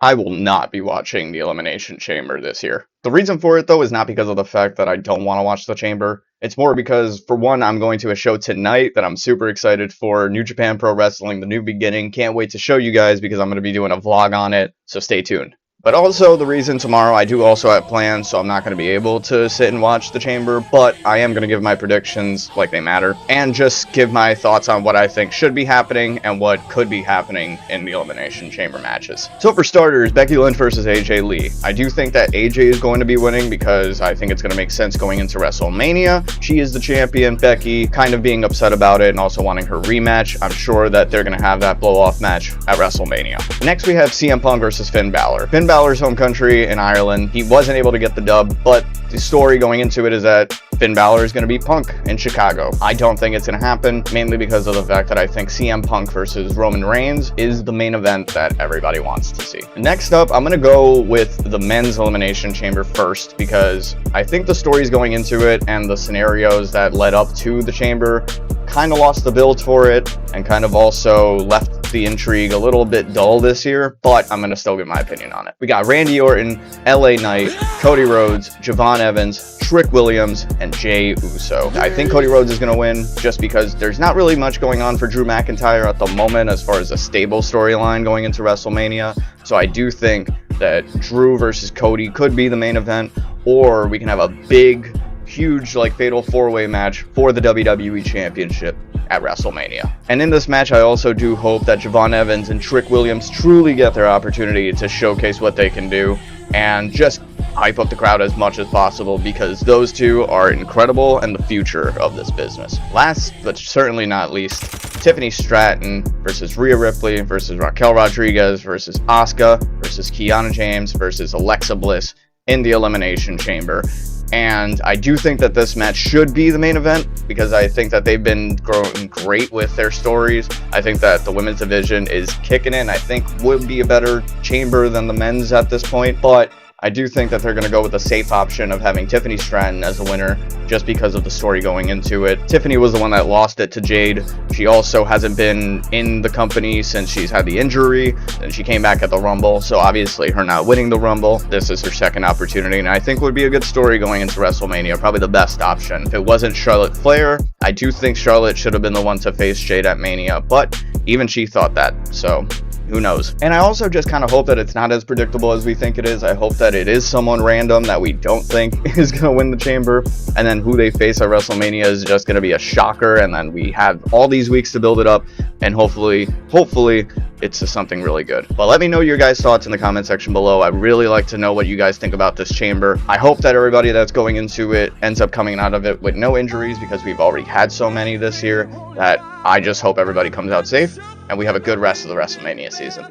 I will not be watching the Elimination Chamber this year. The reason for it, though, is not because of the fact that I don't want to watch the Chamber. It's more because, for one, I'm going to a show tonight that I'm super excited for. New Japan Pro Wrestling, The New Beginning. Can't wait to show you guys because I'm going to be doing a vlog on it, so stay tuned. But also, the reason tomorrow I do also have plans, so I'm not going to be able to sit and watch the Chamber, but I am going to give my predictions like they matter, and just give my thoughts on what I think should be happening and what could be happening in the Elimination Chamber matches. So for starters, Becky Lynch versus AJ Lee. I do think that AJ is going to be winning because I think it's going to make sense going into WrestleMania. She is the champion, Becky kind of being upset about it and also wanting her rematch. I'm sure that they're going to have that blow-off match at WrestleMania. Next we have CM Punk versus Finn Balor. Finn Balor's home country in Ireland. He wasn't able to get the dub, but the story going into it is that Finn Balor is going to beat Punk in Chicago. I don't think it's going to happen, mainly because of the fact that I think CM Punk versus Roman Reigns is the main event that everybody wants to see. Next up, I'm going to go with the men's Elimination Chamber first, because I think the stories going into it and the scenarios that led up to the Chamber kind of lost the build for it and kind of also left the intrigue a little bit dull this year, but I'm going to still give my opinion on it. We got Randy Orton, LA Knight, Cody Rhodes, Javon Evans, Trick Williams, and Jey Uso. I think Cody Rhodes is going to win just because there's not really much going on for Drew McIntyre at the moment as far as a stable storyline going into WrestleMania. So I do think that Drew versus Cody could be the main event, or we can have a big, huge, like, fatal four-way match for the WWE Championship at WrestleMania. And in this match, I also do hope that Javon Evans and Trick Williams truly get their opportunity to showcase what they can do and just hype up the crowd as much as possible, because those two are incredible and the future of this business. Last but certainly not least, Tiffany Stratton versus Rhea Ripley versus Raquel Rodriguez versus Asuka versus Kiana James versus Alexa Bliss in the Elimination Chamber. And I do think that this match should be the main event because I think that they've been growing great with their stories. I think that the women's division is kicking in. I think would be a better chamber than the men's at this point, but I do think that they're going to go with the safe option of having Tiffany Stratton as the winner just because of the story going into it. Tiffany was the one that lost it to Jade. She also hasn't been in the company since she's had the injury, and she came back at the Rumble, so obviously her not winning the Rumble, this is her second opportunity, and I think would be a good story going into WrestleMania, probably the best option. If it wasn't Charlotte Flair, I do think Charlotte should have been the one to face Jade at Mania, but even she thought that, so who knows? And I also just kind of hope that it's not as predictable as we think it is. I hope that it is someone random that we don't think is going to win the chamber, and then who they face at WrestleMania is just going to be a shocker, and then we have all these weeks to build it up, and hopefully it's just something really good. But let me know your guys' thoughts in the comment section below. I'd really like to know what you guys think about this chamber. I hope that everybody that's going into it ends up coming out of it with no injuries, because we've already had so many this year that I just hope everybody comes out safe and we have a good rest of the WrestleMania season.